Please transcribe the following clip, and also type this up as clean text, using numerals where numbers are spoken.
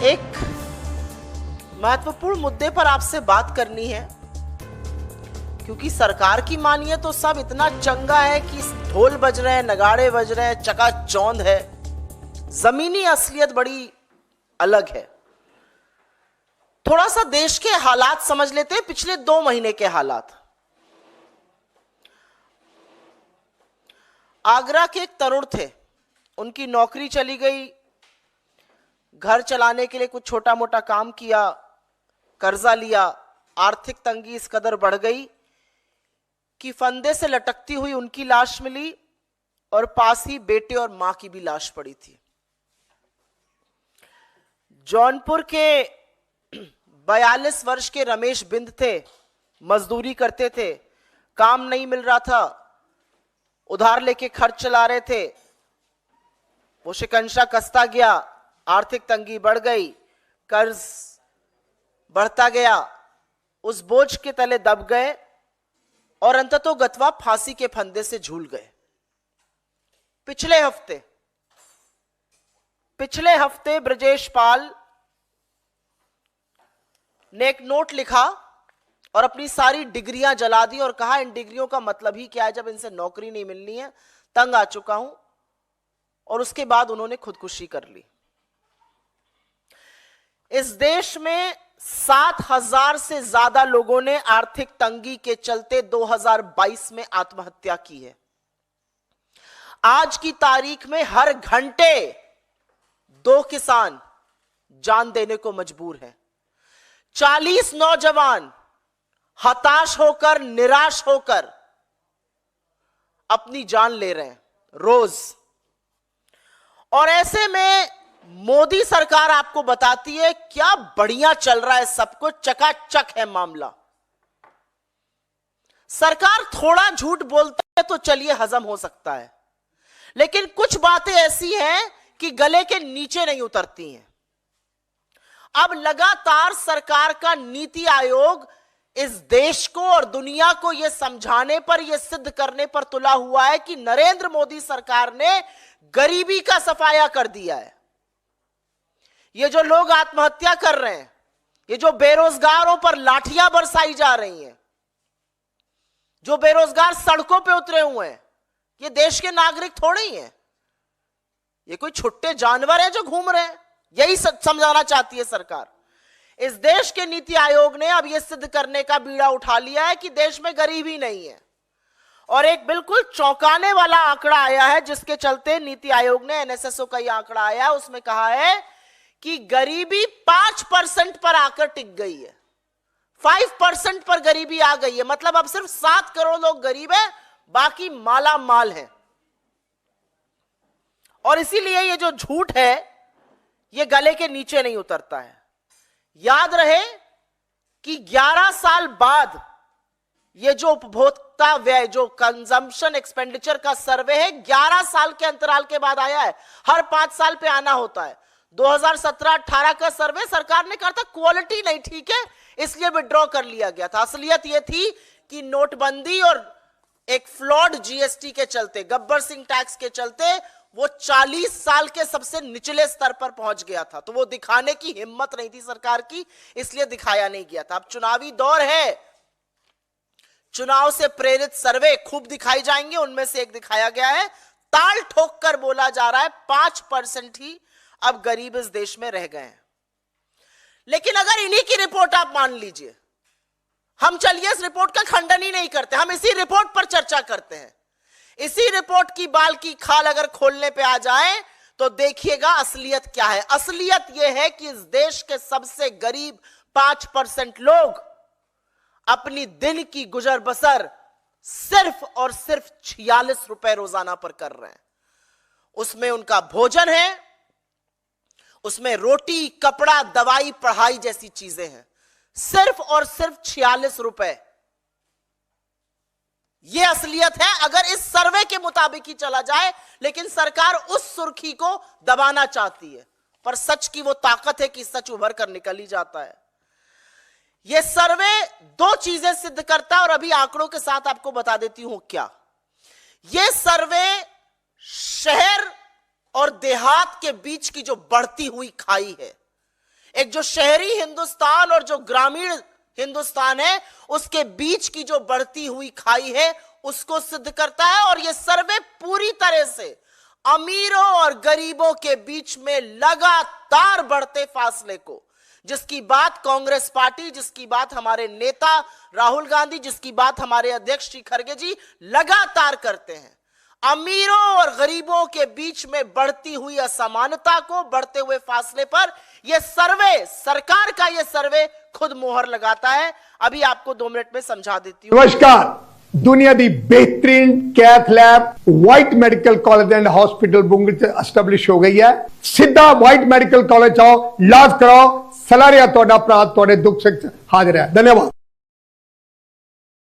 एक महत्वपूर्ण मुद्दे पर आपसे बात करनी है, क्योंकि सरकार की मानिए तो सब इतना चंगा है कि ढोल बज रहे हैं, नगाड़े बज रहे हैं, चकाचौंध है। जमीनी असलियत बड़ी अलग है। थोड़ा सा देश के हालात समझ लेते हैं, पिछले 2 महीने के हालात। आगरा के एक तरुण थे, उनकी नौकरी चली गई, घर चलाने के लिए कुछ छोटा मोटा काम किया, कर्जा लिया, आर्थिक तंगी इस कदर बढ़ गई कि फंदे से लटकती हुई उनकी लाश मिली और पास ही बेटे और मां की भी लाश पड़ी थी। जौनपुर के 42 वर्ष के रमेश बिंद थे, मजदूरी करते थे, काम नहीं मिल रहा था, उधार लेके खर्च चला रहे थे। वो शिकंजा कसता गया, आर्थिक तंगी बढ़ गई, कर्ज बढ़ता गया, उस बोझ के तले दब गए और अंततः गतवा फांसी के फंदे से झूल गए। पिछले हफ्ते ब्रजेश पाल ने एक नोट लिखा और अपनी सारी डिग्रियां जला दी और कहा इन डिग्रियों का मतलब ही क्या है जब इनसे नौकरी नहीं मिलनी है, तंग आ चुका हूं। और उसके बाद उन्होंने खुदकुशी कर ली। इस देश में 7,000 से ज्यादा लोगों ने आर्थिक तंगी के चलते 2022 में आत्महत्या की है। आज की तारीख में हर घंटे 2 किसान जान देने को मजबूर हैं। 40 नौजवान हताश होकर, निराश होकर अपनी जान ले रहे हैं रोज। और ऐसे में मोदी सरकार आपको बताती है क्या बढ़िया चल रहा है, सब कुछ चकाचक है मामला। सरकार थोड़ा झूठ बोलती है तो चलिए हजम हो सकता है, लेकिन कुछ बातें ऐसी हैं कि गले के नीचे नहीं उतरती हैं। अब लगातार सरकार का नीति आयोग इस देश को और दुनिया को यह समझाने पर, यह सिद्ध करने पर तुला हुआ है कि नरेंद्र मोदी सरकार ने गरीबी का सफाया कर दिया है। ये जो लोग आत्महत्या कर रहे हैं, ये जो बेरोजगारों पर लाठियां बरसाई जा रही हैं, जो बेरोजगार सड़कों पे उतरे हुए हैं, ये देश के नागरिक थोड़े ही हैं, ये कोई छुट्टे जानवर हैं जो घूम रहे हैं। यही समझाना चाहती है सरकार। इस देश के नीति आयोग ने अब यह सिद्ध करने का बीड़ा उठा लिया है कि देश में गरीबी नहीं है। और एक बिल्कुल चौंकाने वाला आंकड़ा आया है जिसके चलते नीति आयोग ने, एनएसएसओ का यह आंकड़ा आया है, उसमें कहा है कि गरीबी 5% पर आकर टिक गई है। 5% पर गरीबी आ गई है, मतलब अब सिर्फ 7 करोड़ लोग गरीब हैं, बाकी माला माल है। और इसीलिए ये जो झूठ है ये गले के नीचे नहीं उतरता है। याद रहे कि 11 साल बाद ये जो उपभोक्ता व्यय, जो कंजम्पशन एक्सपेंडिचर का सर्वे है, 11 साल के अंतराल के बाद आया है। हर 5 साल पे आना होता है। 2017-18 का सर्वे सरकार ने कहा था क्वालिटी नहीं ठीक है, इसलिए विड्रॉ कर लिया गया था। असलियत यह थी कि नोटबंदी और एक फ्लॉड जीएसटी के चलते, गब्बर सिंह टैक्स के चलते वो 40 साल के सबसे निचले स्तर पर पहुंच गया था। तो वो दिखाने की हिम्मत नहीं थी सरकार की, इसलिए दिखाया नहीं गया था। अब चुनावी दौर है, चुनाव से प्रेरित सर्वे खूब दिखाई जाएंगे। उनमें से एक दिखाया गया है, ताल ठोक कर बोला जा रहा है 5% ही अब गरीब इस देश में रह गए हैं। लेकिन अगर इन्हीं की रिपोर्ट आप मान लीजिए, हम चलिए इस रिपोर्ट का खंडन ही नहीं करते, हम इसी रिपोर्ट पर चर्चा करते हैं। इसी रिपोर्ट की बाल की खाल अगर खोलने पे आ जाए तो देखिएगा असलियत क्या है। असलियत यह है कि इस देश के सबसे गरीब 5% लोग अपनी दिन की गुजर बसर सिर्फ और सिर्फ 46 रुपए रोजाना पर कर रहे हैं। उसमें उनका भोजन है, उसमें रोटी, कपड़ा, दवाई, पढ़ाई जैसी चीजें हैं। सिर्फ और सिर्फ 46 रुपए। यह असलियत है अगर इस सर्वे के मुताबिक ही चला जाए। लेकिन सरकार उस सुर्खी को दबाना चाहती है, पर सच की वो ताकत है कि सच उभर कर निकल ही जाता है। यह सर्वे 2 चीजें सिद्ध करता है और अभी आंकड़ों के साथ आपको बता देती हूं क्या। यह सर्वे शहर और देहात के बीच की जो बढ़ती हुई खाई है, एक जो शहरी हिंदुस्तान और जो ग्रामीण हिंदुस्तान है, उसके बीच की जो बढ़ती हुई खाई है, उसको सिद्ध करता है। और यह सर्वे पूरी तरह से अमीरों और गरीबों के बीच में लगातार बढ़ते फासले को, जिसकी बात कांग्रेस पार्टी, जिसकी बात हमारे नेता राहुल गांधी, जिसकी बात हमारे अध्यक्ष श्री खड़गे जी लगातार करते हैं, अमीरों और गरीबों के बीच में बढ़ती हुई असमानता को, बढ़ते हुए फासले पर यह सर्वे, सरकार का यह सर्वे खुद मोहर लगाता है। अभी आपको 2 मिनट में समझा देती हूं। नमस्कार। दुनिया दी बेहतरीन कैथ लैब व्हाइट मेडिकल कॉलेज एंड हॉस्पिटल बुंग एस्टैब्लिश हो गई है। सीधा व्हाइट मेडिकल कॉलेज आओ, इलाज कराओ, सलाह रिया तोड़ा भरा, तोड़े दुख सुख हाजिर है। धन्यवाद।